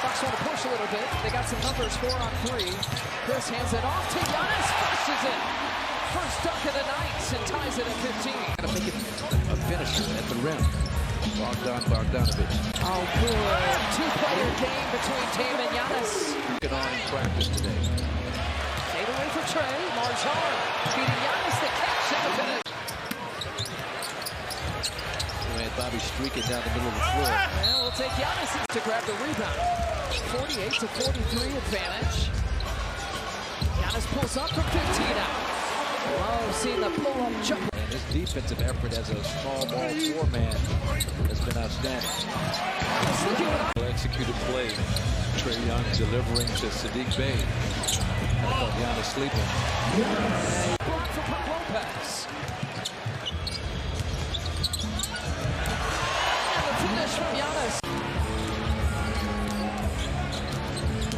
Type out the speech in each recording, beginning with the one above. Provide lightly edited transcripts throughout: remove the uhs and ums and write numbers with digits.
Bucks want to push a little bit. They got some numbers, 4 on 3. Chris hands it off to Giannis, finishes it. First dunk of the night and ties it at 15. Gotta make it a finisher at the rim. Bogdanovich. Oh, good. Two-player game between Dame and Giannis. Get on in practice today. Fade away for Trey. Marjan beating Giannis, the catch and the finish. We had Bobby streaking down the middle of the floor. And we'll take Giannis to grab the rebound. 48-43 advantage. Giannis pulls up from 15 out. Love seeing the pull-up jump. And his defensive effort as a small ball four-man has been outstanding. Well-executed play. Trae Young delivering to Sadiq Bey. I thought Giannis sleeping. Block for Brook Lopez. And the finish from Giannis.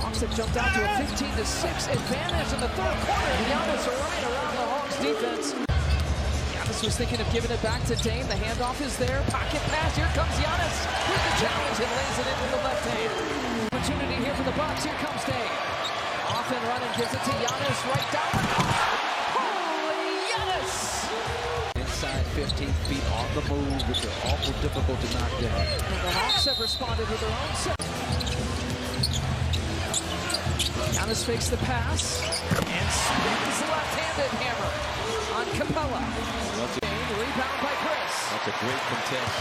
Hawks have jumped out to a 15-6 advantage in the third quarter. Giannis right around the Hawks defense. Giannis was thinking of giving it back to Dame. The handoff is there. Pocket pass. Here comes Giannis with the challenge and lays it in with the left hand. Opportunity here for the Bucks. Here comes Dame. Off and running. Gives it to Giannis. Right down. Holy Giannis! Inside 15 feet on the move, which are awful difficult to knock down. And the Hawks have responded with their own set. Giannis fakes the pass and swings the left-handed hammer on Capella. Rebound by Chris. That's a great contest.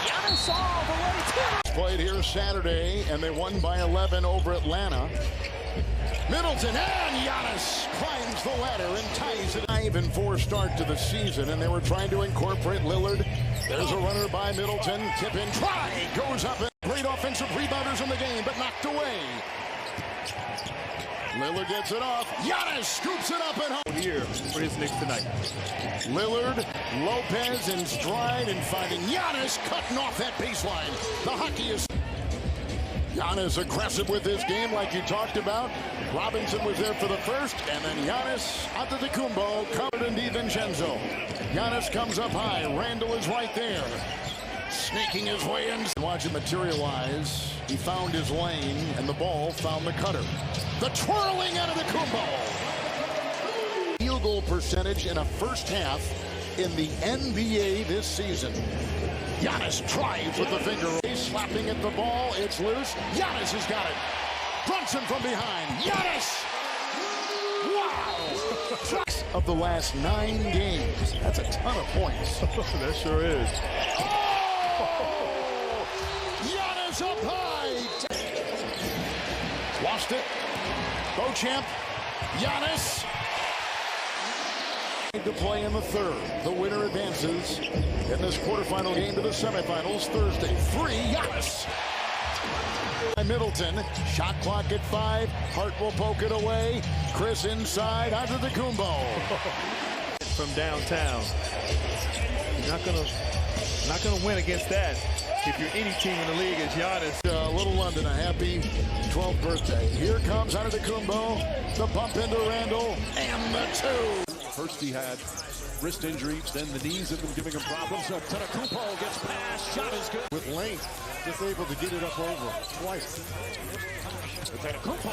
Giannis all the way to. Played here Saturday, and they won by 11 over Atlanta. Middleton and Giannis climbs the ladder and ties it. 5-4 start to the season, and they were trying to incorporate Lillard. There's a runner by Middleton. Tip in, try, goes up. Great offensive rebounders in the game, but knocked away. Lillard gets it off. Giannis scoops it up and home. Here for his Knicks tonight. Lillard, Lopez in stride and finding Giannis cutting off that baseline. The hockey is. Giannis aggressive with this game like you talked about. Robinson was there for the first, and then Giannis Antetokounmpo covered in DiVincenzo. Giannis comes up high. Randall is right there. Snaking his way in. Watch it materialize. He found his lane, and the ball found the cutter. The twirling out of the Antetokounmpo. Field goal percentage in a first half in the NBA this season. Giannis tries with the finger. Slapping at the ball. It's loose. Giannis has got it. Brunson from behind. Giannis! Wow! Of the last 9 games. That's a ton of points. That sure is. Oh! Giannis up high. Lost it. Beauchamp. Giannis. To play in the third. The winner advances in this quarterfinal game to the semifinals Thursday. 3, Giannis. Middleton. Shot clock at 5. Hart will poke it away. Chris inside. Antetokounmpo. From downtown. You're not gonna win against that. If you're any team in the league, it's Giannis. Little London, a happy 12th birthday. Here comes Antetokounmpo. The bump into Randall. And the 2. First he had wrist injuries, then the knees have been giving him problems. So Antetokounmpo gets past, shot is good. With length, just able to get it up over twice. Antetokounmpo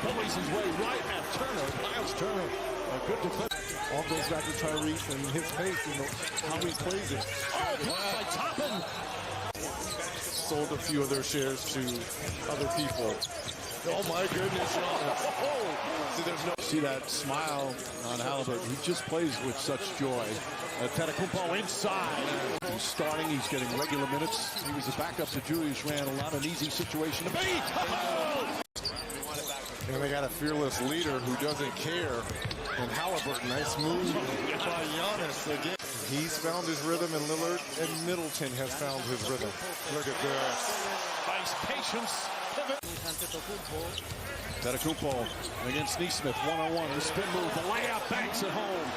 bullies his way right at Turner. Miles Turner, a good defense. All goes back to Tyrese and his pace and how he plays it. Oh, blocked by Toppin. Sold a few of their shares to other people. Oh my goodness. See that smile on Halliburton. He just plays with such joy. Antetokounmpo inside. He's starting. He's getting regular minutes. He was a backup to Julius Randle. Not an easy situation to beat. And they got a fearless leader who doesn't care. And Halliburton, nice move by Giannis again. He's found his rhythm, and Lillard and Middleton has found his rhythm. Look at that. Nice patience. Antetokounmpo against Neesmith, one-on-one. The spin move, the layup, banks at home.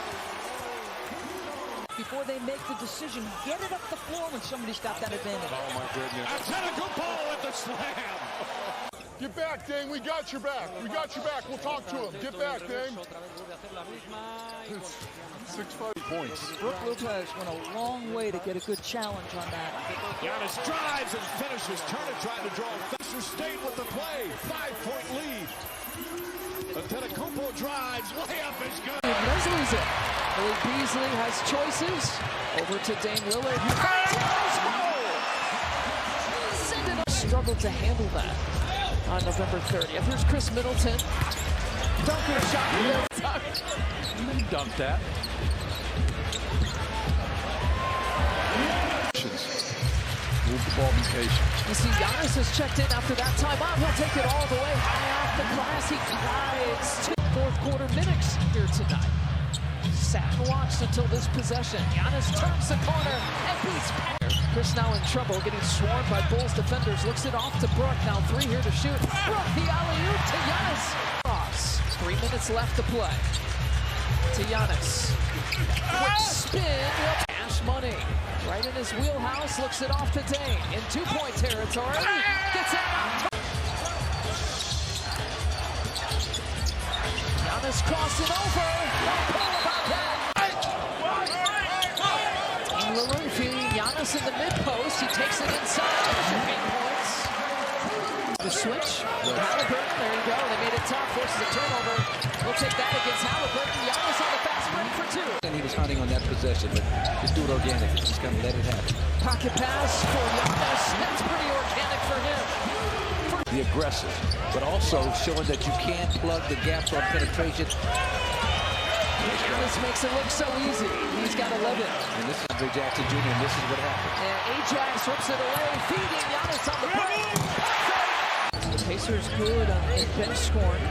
Before they make the decision, get it up the floor when somebody's got that advantage. Oh my goodness. Antetokounmpo at the slam. Get back, Dane. We got your back. We got your back. We'll talk to him. Get back, Dane. 6-5 points. Brook Lopez went a long way to get a good challenge on that. Giannis drives and finishes. Turner trying to draw. Fisher stayed with the play. 5-point lead. Antetokounmpo drives. Layup is good. Leslie's it. Malik Beasley has choices. Over to Dame Lillard. Struggled to handle that on November 30th. Here's Chris Middleton. Dunker shot. Dunked that. Move the ball, be patient. You see Giannis has checked in after that timeout. He'll take it all the way high off the glass. He glides to fourth quarter minutes here tonight. Sat and watched until this possession. Giannis turns the corner and beats Packer. Chris now in trouble, getting swarmed by Bulls defenders. Looks it off to Brook. Now 3 here to shoot. Brook the alley-oop to Giannis. Cross. 3 minutes left to play. To Giannis. Quick spin. Cash money. Right in his wheelhouse. Looks it off to Dane. In 2-point territory. Gets it out. Giannis crossing over. No call about that. Lillard feeding Giannis in the mid-post. He takes it inside. 8 points. The switch. Halliburton. There you go. They made it tough. Forces a turnover. We'll take that against Halliburton. Giannis on the fast break for 2. And he was hunting on that possession, but just do it organically. Just kind of let it happen. Pocket pass for Giannis. That's pretty organic for him. Be aggressive, but also showing that you can't plug the gaps on penetration. Giannis makes it look so easy. He's got 11. And this is Andre Jackson Jr., and this is what happened. And Ajax rips it away, feeding Giannis on the break. The Pacers good in bench scoring.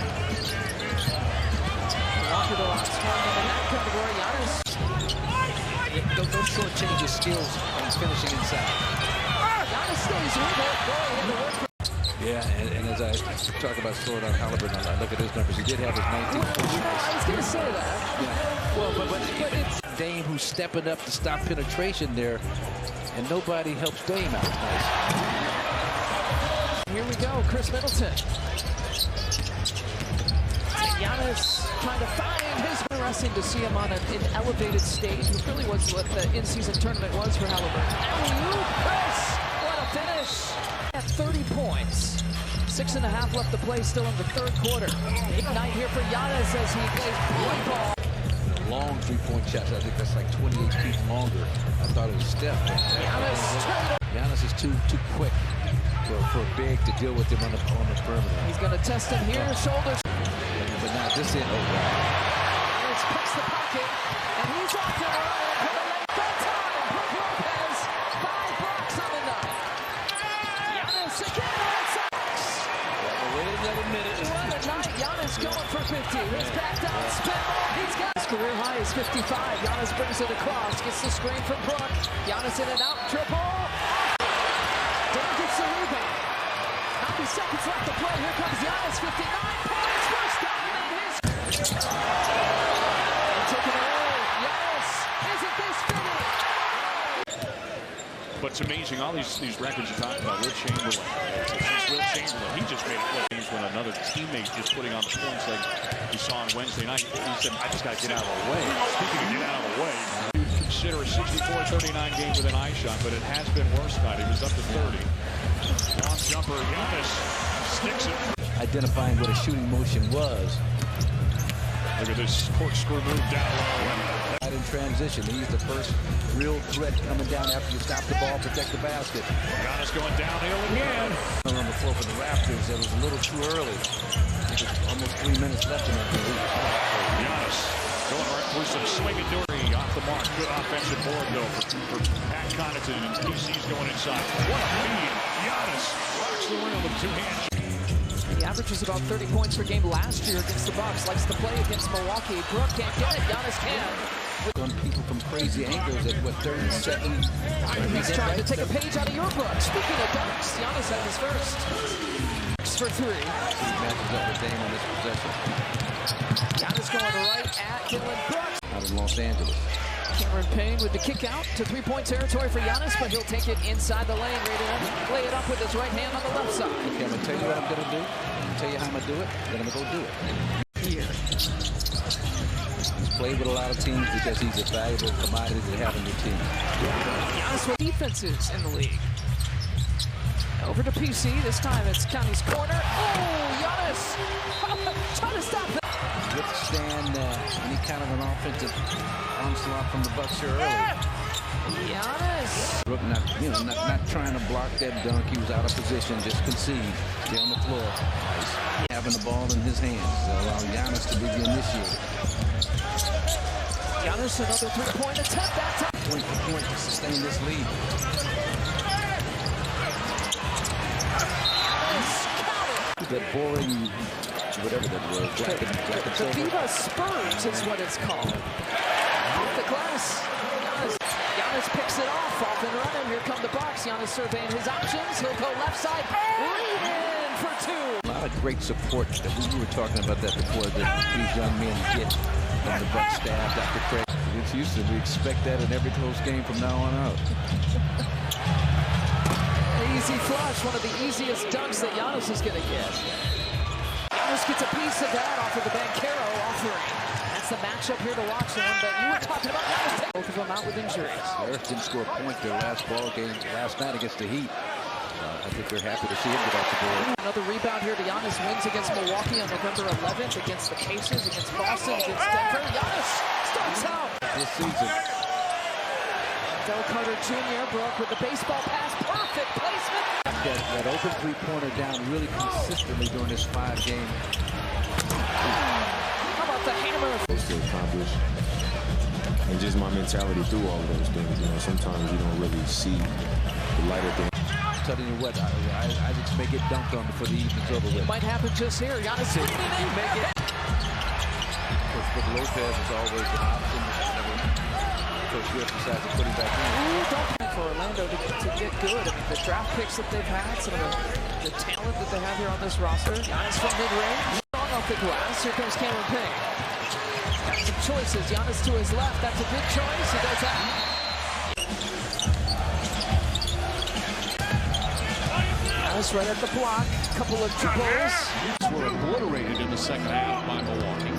Walker the last one in that category. Giannis. Don't shortchange his skills on finishing inside. Giannis stays with it. Boy, he had to work for. Yeah, and as I talk about slowing down Halliburton, I look at his numbers. He did have his 19 points. I was going to say that. Yeah. Well, but it's Dame who's stepping up to stop penetration there, and nobody helps Dame out. Nice. Here we go, Chris Middleton. Giannis trying to find his. Interesting to see him on an elevated stage, which really was what the in-season tournament was for Halliburton. Alley-oop, Chris! What a finish! At 30 points. 6.5 left to play still in the third quarter. Big night here for Giannis as he plays point ball. Long 3-point shots. I think that's like 28 feet longer. I thought it was Steph. Giannis is too quick for a big to deal with him on the perimeter. He's going to test him here, shoulders. But now this end, Giannis picks the pocket, and he's off to the right. Third time, Brook Lopez, 5 blocks on the night. Giannis again on socks. wait another minute. What a night. Giannis going for 50. His back down spin. He's got his career high is 55. Giannis brings it across, gets the screen from Brook. Giannis in and out, triple. Dane gets the rebound. 90 seconds left to play. Here comes Giannis, 59 points. First down in his. Taking it away. Giannis, isn't this fitting? But it's amazing, all these records you talk about. Will Chamberlain. He just made it look when another teammate is putting on the points like we saw on Wednesday night. He said, I just got to get out of the way. Speaking of get out of the way, you consider a 64-39 game with an eye shot, but it has been worse tonight. He was up to 30. Long jumper, Giannis sticks it. Identifying what a shooting motion was. Look at this corkscrew move down low. In transition, he's the first real threat coming down after you stop the ball, protect the basket. Giannis going downhill again. On the floor for the Raptors, that was a little too early. I think it's almost 3 minutes left in that game. Giannis going right through some swinging dory off the mark. Good offensive board though for Pat Connaughton, and PC's going inside. What a feed! Giannis rocks the rim with 2 hands. He averages about 30 points per game last year against the Bucks. Likes to play against Milwaukee. Brook can't get it. Giannis can. On people from crazy angles at what 37. He's trying to take a page out of your book. Speaking of dunks, Giannis had his first. For 3. He matches up with Dame on this possession. Giannis going right at Dylan Brooks. Out of Los Angeles. Cameron Payne with the kick out to three-point territory for Giannis, but he'll take it inside the lane, ready to lay it up with his right hand on the left side. Okay, I'm going to tell you what I'm going to do. I'm going to tell you how I'm going to do it, then I'm going to go do it. Here. He's played with a lot of teams because he's a valuable commodity to have in your team. Giannis with defenses in the league. Over to PC. This time it's County's corner. Oh, Giannis trying to stop that. Withstand any kind of an offensive onslaught from the Bucks here early. Giannis. Brooke not trying to block that dunk. He was out of position, just concede. Stay on the floor. Having the ball in his hands. Allow Giannis to begin this year. Giannis another three-point attempt that time. Point for point to sustain this lead. That boring, whatever that was, the Viva Spurs is what it's called. Off the glass. Giannis picks it off and running. Here come the Bucks. Giannis surveying his options. He'll go left side. Lead in for two. A lot of great support that we were talking about that before that these young men get from the Bucks staff. Dr. Craig. Against Houston, we expect that in every close game from now on out. Easy flush, one of the easiest dunks that Giannis is going to get. Giannis gets a piece of that off of the Banchero offering. That's the matchup here to watch on, but you were talking about Giannis. Both of them out with injuries. Harris didn't score a point their last night against the Heat. I think they're happy to see him get off the board. Another rebound here to Giannis. Wins against Milwaukee on November 11th, against the Pacers, against Boston, against Denver. Giannis starts out. This season. Del Carter Jr. broke with the baseball pass. Perfect placement. That open three-pointer down really consistently during this 5-game. How about the hammer? To accomplish. And just my mentality through all of those things. You know, sometimes you don't really see the light at the end. Telling you what, Isaacs may get dunked on before the evening's over with. It might happen just here. Giannis may get. But Lopez is always an option. Coach Griff decides to put him back in. Don't for Orlando to get good. I mean, the draft picks that they've had, some of the talent that they have here on this roster. Giannis from mid-range. Strong off the glass. Here comes Cameron Payne. Got some choices. Giannis to his left. That's a good choice. He does that. Giannis right at the block. Couple of triples. Were obliterated in the second half by Milwaukee.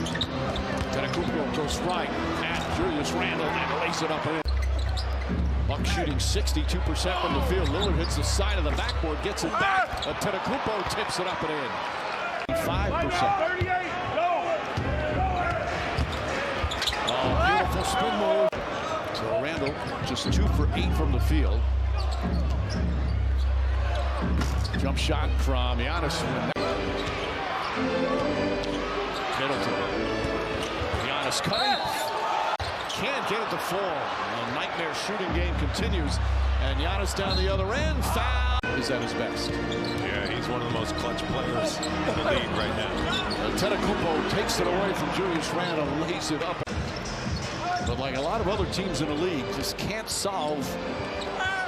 Antetokounmpo goes right at Julius Randle and lays it up in. Bucks shooting 62% from the field. Lillard hits the side of the backboard, gets it back. Antetokounmpo tips it up and in. 5%. Oh, beautiful spin move. So Randle just 2 for 8 from the field. Jump shot from Giannis. Middleton. Giannis cutting. Can't get it to fall. The nightmare shooting game continues. And Giannis down the other end. Foul. Is at his best. Yeah, he's one of the most clutch players in the league right now. Antetokounmpo takes it away from Julius Randle and lays it up. But like a lot of other teams in the league, just can't solve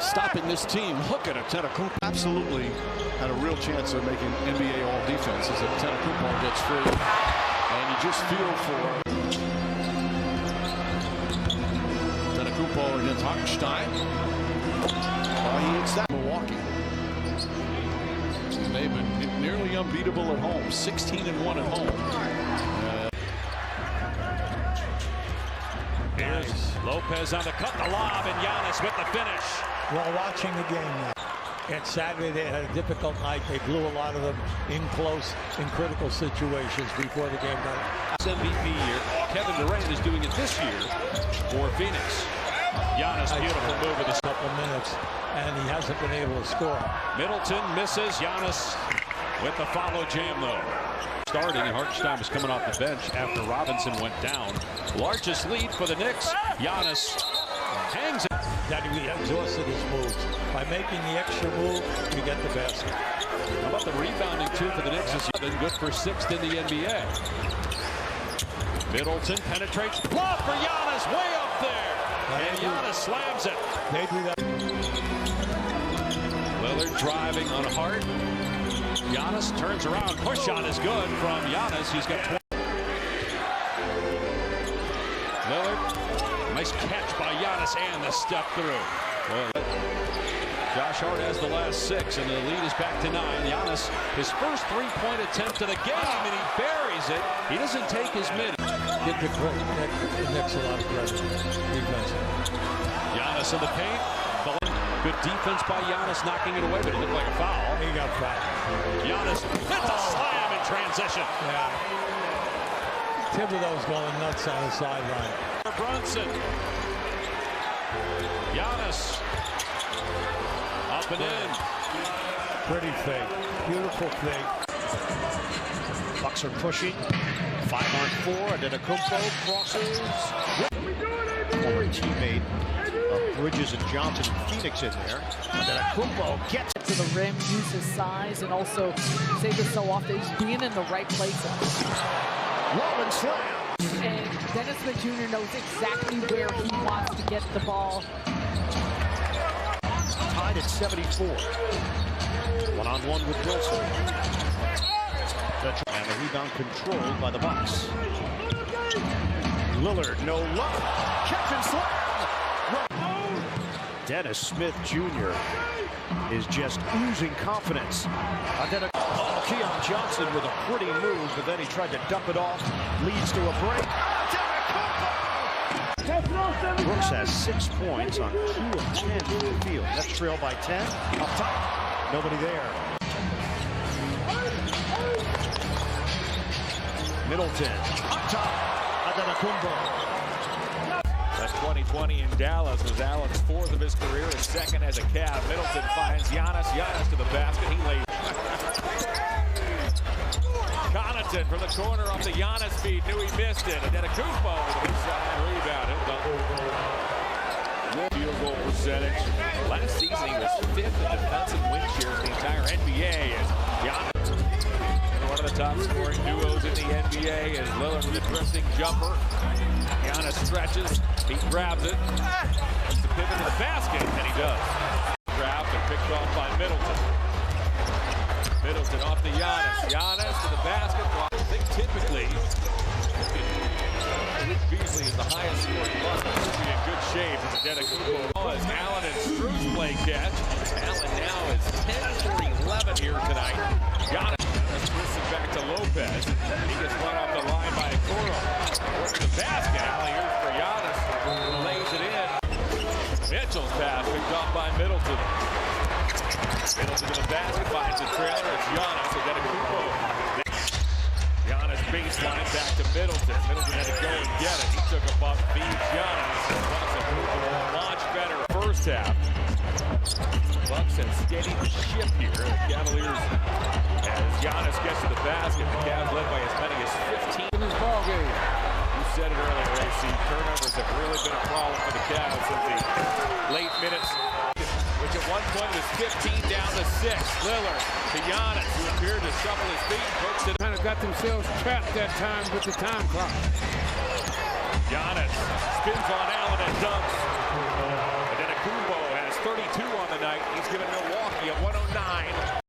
stopping this team. Hook at Antetokounmpo. Absolutely had a real chance of making NBA All-Defense as Antetokounmpo gets free. And you just feel for Antetokounmpo against Hartenstein. He hits that. Milwaukee. And they've been nearly unbeatable at home. 16-1 at home. Here's Lopez on the cut, the lob, and Giannis with the finish. While watching the game now. And Saturday they had a difficult night. They blew a lot of them in close, in critical situations before the game got MVP year. Kevin Durant is doing it this year for Phoenix. Giannis, beautiful move with a couple minutes, and he hasn't been able to score. Middleton misses. Giannis with the follow jam, though. Starting, and Hartenstein was coming off the bench after Robinson went down. Largest lead for the Knicks. Giannis hangs it. That he exhausted his moves. By making the extra move, you get the basket. How about the rebounding, too, for the Knicks? Has been good for 6th in the NBA. Middleton penetrates. Block for Giannis, way up there. And Giannis slams it. They do that. Lillard driving on Hart. Giannis turns around. Push shot is good from Giannis. He's got 20. Lillard, nice catch by Giannis and the step through. Well, Josh Hart has the last 6, and the lead is back to 9. Giannis, his first three-point attempt of the game, and he buries it. He doesn't take his mid. Give the Knicks a lot of credit. Defense. Giannis in the paint. Good defense by Giannis, knocking it away, but it looked like a foul. He got fouled. Giannis hits a slam in transition. Yeah. Thibodeau's going nuts on the sideline. Brunson. Giannis. Up and in. Pretty fake. Beautiful fake. Bucks are pushing. 5-on-4. Antetokounmpo crosses. Former teammate of Bridges and Johnson and Phoenix in there. Antetokounmpo gets to the rim, use his size, and also say this so often, he's being in the right places. Roman slam. And Dennis Smith Jr. knows exactly where he wants to get the ball. Tied at 74. One-on-one with Wilson. And the rebound controlled by the Bucks. Lillard, no love. Catch and slam. Dennis Smith Jr. is just oozing confidence. Keon Johnson with a pretty move, but then he tried to dump it off. Leads to a break. Brooks has 6 points on 2 of 10 from the field. That's trail by 10. Up top. Nobody there. Middleton. Up top. Antetokounmpo. That 2020 in Dallas was Allen's 4th of his career and 2nd as a Cav. Middleton finds Giannis. Giannis to the basket. He lays. Connaughton from the corner off the Giannis feed. Knew he missed it. Antetokounmpo with a side rebound. Field goal percentage. Last season he was 5th in defensive win shares in the entire NBA. As Giannis, one of the top scoring duos in the NBA, as Lillard with a drifting jumper. Giannis stretches. He grabs it. It's the pivot to the basket, and he does. Grabbed and picked off by Middleton. Middleton off to Giannis. Giannis to the basket. I think typically Beasley is the highest scoring plus. He'll be in good shape as Antetokounmpo. As Allen and Strus play catch. Allen now is 10 for 11 here tonight. Giannis twists it back to Lopez. He gets run off the line by Okoro. Working the basket. Alley here for Giannis. Lays it in. Mitchell's pass picked off by Middleton. Middleton to the basket, finds the trailer. It's Giannis. Antetokounmpo. Giannis baseline back to Middleton. Middleton had to go and get it. He took a bump, feeds Giannis. Much better first half. Bucks have steadied the ship here. The Cavaliers, as Giannis gets to the basket, the Cavs led by as many as 15 in this ball game. You said it earlier, AC. Turnovers have really been a problem for the Cavs since the late minutes, which at one point was 15 down to 6. Lillard to Giannis, who appeared to shuffle his feet. Brooks kind of got themselves trapped that time with the time clock. Giannis spins on Allen and dunks.